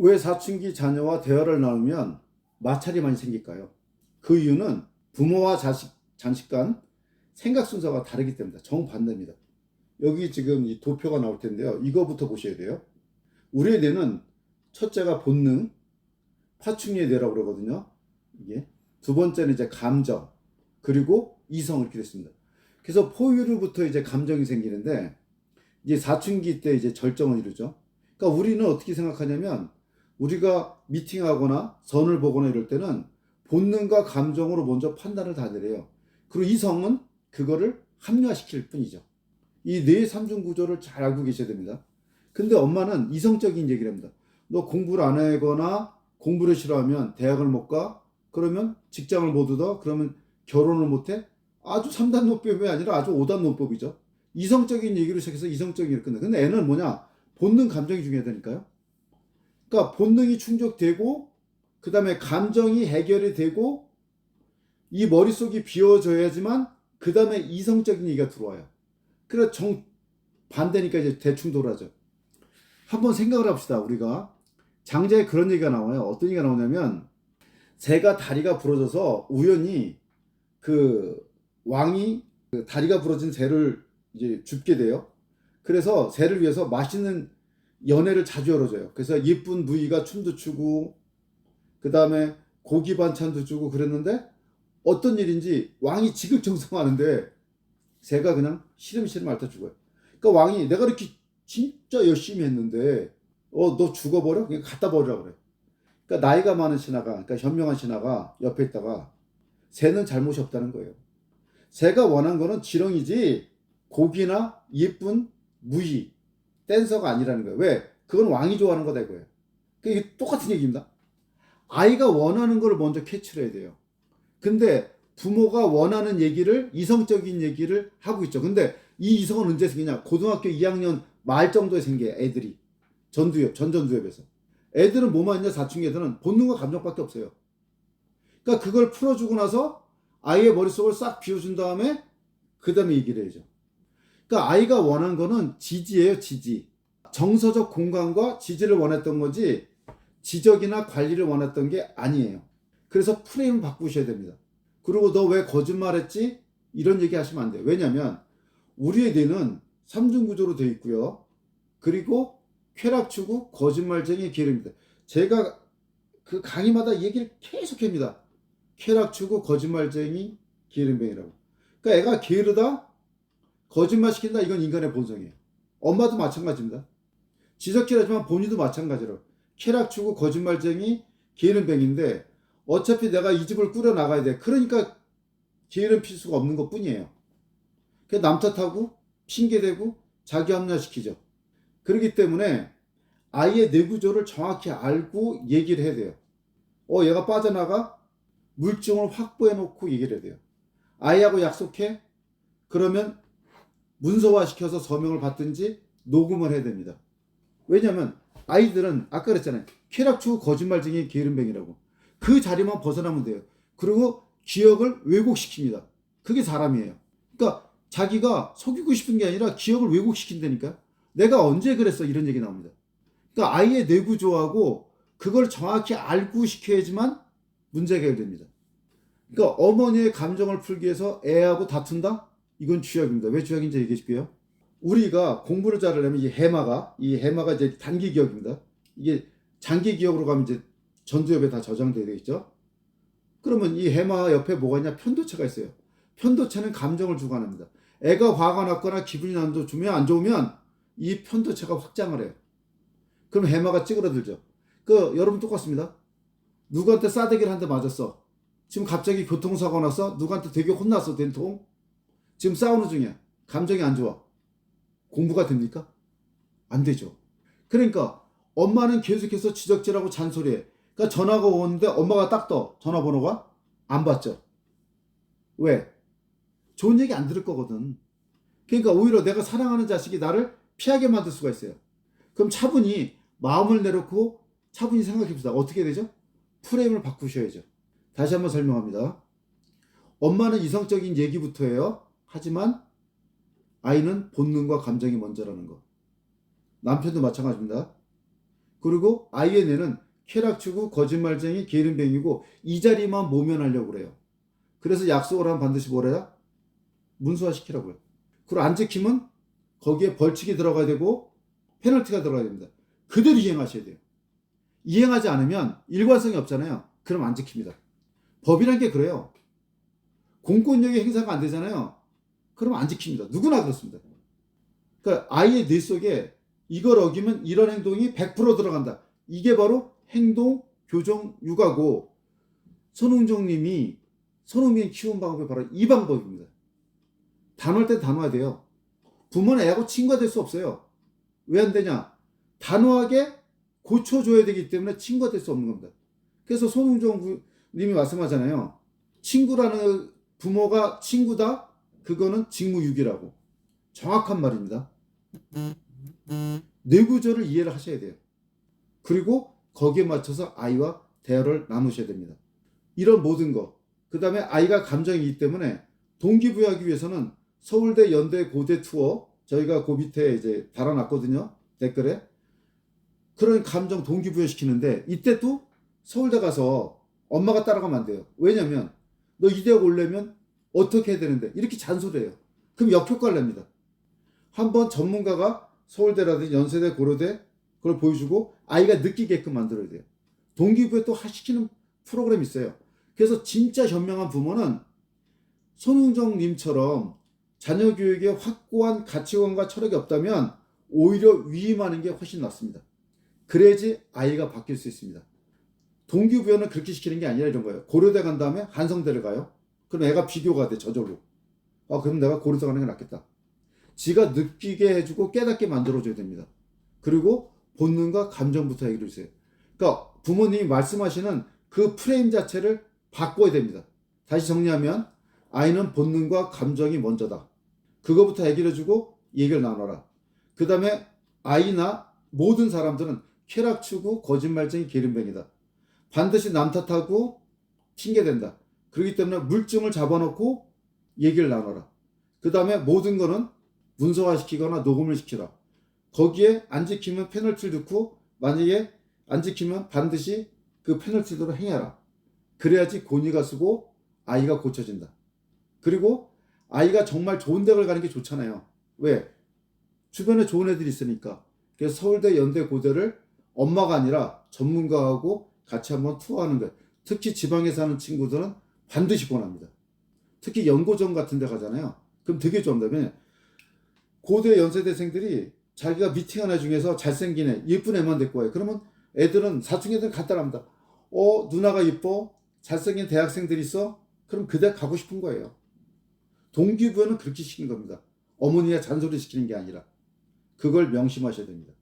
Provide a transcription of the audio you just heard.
왜 사춘기 자녀와 대화를 나누면 마찰이 많이 생길까요? 그 이유는 부모와 자식 간 생각 순서가 다르기 때문이다. 정반대입니다. 여기 지금 이 도표가 나올 텐데요. 이거부터 보셔야 돼요. 우리의 뇌는 첫째가 본능, 파충류의 뇌라고 그러거든요. 이게 두 번째는 이제 감정, 그리고 이성 이렇게 됐습니다. 그래서 포유류부터 이제 감정이 생기는데 이제 사춘기 때 이제 절정을 이루죠. 그러니까 우리는 어떻게 생각하냐면 우리가 미팅하거나 선을 보거나 이럴 때는 본능과 감정으로 먼저 판단을 다 내려요. 그리고 이성은 그거를 합리화시킬 뿐이죠. 이 뇌의 삼중 구조를 잘 알고 계셔야 됩니다. 근데 엄마는 이성적인 얘기를 합니다. 너 공부를 안 하거나 공부를 싫어하면 대학을 못 가? 그러면 직장을 못 얻어? 그러면 결혼을 못 해? 아주 3단 논법이 아니라 아주 5단 논법이죠. 이성적인 얘기로 시작해서 이성적인 얘기를 끝내. 근데 애는 뭐냐? 본능, 감정이 중요하다니까요. 그러니까 본능이 충족되고 그 다음에 감정이 해결이 되고 이 머릿속이 비워져야지만 그 다음에 이성적인 얘기가 들어와요. 그래 반대니까 이제 대충 돌아죠. 한번 생각을 합시다. 우리가 장자에 그런 얘기가 나와요. 어떤 얘기가 나오냐면 새가 다리가 부러져서 우연히 그 왕이 그 다리가 부러진 새를 이제 줍게 돼요. 그래서 새를 위해서 맛있는 연회를 자주 열어줘요. 그래서 예쁜 무희가 춤도 추고 그 다음에 고기 반찬도 주고 그랬는데 어떤 일인지 왕이 지극정성하는데 새가 그냥 시름시름 앓다 죽어요. 그러니까 왕이 내가 이렇게 진짜 열심히 했는데 너 죽어버려? 그냥 갖다 버리라 그래. 그러니까 나이가 많은 신하가, 그러니까 현명한 신하가 옆에 있다가 새는 잘못이 없다는 거예요. 새가 원한 거는 지렁이지 고기나 예쁜 무희, 댄서가 아니라는 거예요. 왜? 그건 왕이 좋아하는 거다 이거예요. 그러니까 이게 똑같은 얘기입니다. 아이가 원하는 걸 먼저 캐치를 해야 돼요. 근데 부모가 원하는 얘기를 이성적인 얘기를 하고 있죠. 근데 이 이성은 언제 생기냐? 고등학교 2학년 말 정도에 생겨요. 애들이. 전전두엽에서. 애들은 뭐만 있냐? 사춘기 애들은 본능과 감정밖에 없어요. 그러니까 그걸 풀어주고 나서 아이의 머릿속을 싹 비워준 다음에 그 다음에 얘기를 해야죠. 그러니까 아이가 원한 거는 지지예요. 지지. 정서적 공간과 지지를 원했던 거지 지적이나 관리를 원했던 게 아니에요. 그래서 프레임을 바꾸셔야 됩니다. 그리고 너 왜 거짓말했지? 이런 얘기 하시면 안 돼요. 왜냐하면 우리의 뇌는 삼중구조로 되어 있고요. 그리고 쾌락추구, 거짓말쟁이, 게으릅니다. 제가 그 강의마다 얘기를 계속 합니다. 쾌락추구, 거짓말쟁이, 게으름뱅이라고. 그러니까 애가 게으르다, 거짓말 시킨다, 이건 인간의 본성이에요. 엄마도 마찬가지입니다. 지적질하지만 본인도 마찬가지로 쾌락추구, 거짓말쟁이, 게으름뱅인데 어차피 내가 이 집을 꾸려 나가야 돼. 그러니까 게으름 필 수가 없는 것 뿐이에요. 남 탓하고 핑계대고 자기 합리화시키죠. 그렇기 때문에 아이의 뇌구조를 정확히 알고 얘기를 해야 돼요. 얘가 빠져나가? 물증을 확보해 놓고 얘기를 해야 돼요. 아이하고 약속해? 그러면 문서화시켜서 서명을 받든지 녹음을 해야 됩니다. 왜냐하면 아이들은 아까 그랬잖아요. 쾌락추구, 거짓말쟁이, 게으름뱅이라고. 그 자리만 벗어나면 돼요. 그리고 기억을 왜곡시킵니다. 그게 사람이에요. 그러니까 자기가 속이고 싶은 게 아니라 기억을 왜곡시킨다니까. 내가 언제 그랬어? 이런 얘기 나옵니다. 그러니까 아이의 뇌구조하고 그걸 정확히 알고 시켜야지만 문제가 해결됩니다. 그러니까 어머니의 감정을 풀기 위해서 애하고 다툰다? 이건 죄악입니다. 왜 죄악인지 얘기해 줄게요. 우리가 공부를 잘하려면 이 해마가 이제 단기 기억입니다. 이게 장기 기억으로 가면 이제 전두엽에 다 저장되어 있죠. 그러면 이 해마 옆에 뭐가 있냐? 편도체가 있어요. 편도체는 감정을 주관합니다. 애가 화가 났거나 기분이 안 좋으면 이 편도체가 확장을 해요. 그럼 해마가 찌그러들죠. 여러분 똑같습니다. 누구한테 싸대기를 한 대 맞았어. 지금 갑자기 교통사고 나서 누구한테 되게 혼났어. 된통. 지금 싸우는 중이야. 감정이 안 좋아. 공부가 됩니까? 안 되죠. 그러니까 엄마는 계속해서 지적질하고 잔소리해. 그러니까 전화가 오는데 엄마가 딱 떠. 전화번호가 안 받죠. 왜? 좋은 얘기 안 들을 거거든. 그러니까 오히려 내가 사랑하는 자식이 나를 피하게 만들 수가 있어요. 그럼 차분히 마음을 내놓고 차분히 생각해봅시다. 어떻게 되죠? 프레임을 바꾸셔야죠. 다시 한번 설명합니다. 엄마는 이성적인 얘기부터 해요. 하지만 아이는 본능과 감정이 먼저라는 거. 남편도 마찬가지입니다. 그리고 아이의 뇌는 쾌락추구, 거짓말쟁이, 게으름뱅이고 이 자리만 모면하려고 그래요. 그래서 약속을 하면 반드시 뭐래요? 문서화시키라고요. 그리고 안 지키면 거기에 벌칙이 들어가야 되고 페널티가 들어가야 됩니다. 그대로 이행하셔야 돼요. 이행하지 않으면 일관성이 없잖아요. 그럼 안 지킵니다. 법이란 게 그래요. 공권력의 행사가 안 되잖아요. 그럼 안 지킵니다. 누구나 그렇습니다. 그러니까 아이의 뇌 속에 이걸 어기면 이런 행동이 100% 들어간다. 이게 바로 행동, 교정, 육아고 손흥정님이 손흥민 키운 방법이 바로 이 방법입니다. 단호할 땐 단호해야 돼요. 부모는 애하고 친구가 될 수 없어요. 왜 안 되냐? 단호하게 고쳐줘야 되기 때문에 친구가 될 수 없는 겁니다. 그래서 손흥정 님이 말씀하잖아요. 친구라는 부모가 친구다? 그거는 직무유기라고. 정확한 말입니다. 뇌구조를 이해를 하셔야 돼요. 그리고 거기에 맞춰서 아이와 대화를 나누셔야 됩니다. 이런 모든 거. 그 다음에 아이가 감정이기 때문에 동기부여하기 위해서는 서울대, 연대, 고대 투어 저희가 그 밑에 이제 달아놨거든요. 댓글에. 그런 감정 동기부여 시키는데 이때 또 서울대 가서 엄마가 따라가면 안 돼요. 왜냐면 너 이 대학 오려면 어떻게 해야 되는데 이렇게 잔소리해요. 그럼 역효과를 냅니다. 한번 전문가가 서울대라든지 연세대, 고려대 그걸 보여주고 아이가 느끼게끔 만들어야 돼요. 동기부여 또 시키는 프로그램이 있어요. 그래서 진짜 현명한 부모는 손흥정님처럼 자녀 교육에 확고한 가치관과 철학이 없다면 오히려 위임하는 게 훨씬 낫습니다. 그래야지 아이가 바뀔 수 있습니다. 동기부여는 그렇게 시키는 게 아니라 이런 거예요. 고려대 간 다음에 한성대를 가요. 그럼 애가 비교가 돼, 저절로. 그럼 내가 고려대 가는 게 낫겠다. 지가 느끼게 해주고 깨닫게 만들어줘야 됩니다. 그리고 본능과 감정부터 얘기를 해주세요. 그러니까 부모님이 말씀하시는 그 프레임 자체를 바꿔야 됩니다. 다시 정리하면 아이는 본능과 감정이 먼저다. 그거부터 얘기를 해주고 얘기를 나눠라. 그 다음에 아이나 모든 사람들은 쾌락추구, 거짓말쟁이, 게으름뱅이다. 반드시 남 탓하고 핑계댄다. 그렇기 때문에 물증을 잡아놓고 얘기를 나눠라. 그 다음에 모든 거는 문서화시키거나 녹음을 시키라. 거기에 안 지키면 페널티를 넣고 만약에 안 지키면 반드시 그 페널티대로 행해라. 그래야지 권위가 쓰고 아이가 고쳐진다. 그리고 아이가 정말 좋은 대학을 가는 게 좋잖아요. 왜? 주변에 좋은 애들이 있으니까. 그래서 서울대, 연대, 고대를 엄마가 아니라 전문가하고 같이 한번 투어하는 거예요. 특히 지방에 사는 친구들은 반드시 권합니다. 특히 연고정 같은 데 가잖아요. 그럼 되게 좋아합니다. 왜냐면 고대 연세대생들이 자기가 미팅한 애 중에서 잘생긴 애, 예쁜 애만 데리고 와요. 그러면 애들은 사춘기 애들은 간단합니다. 누나가 이뻐? 잘생긴 대학생들 있어? 그럼 그 대학 가고 싶은 거예요. 동기부여는 그렇게 시킨 겁니다. 어머니가 잔소리 시키는 게 아니라. 그걸 명심하셔야 됩니다.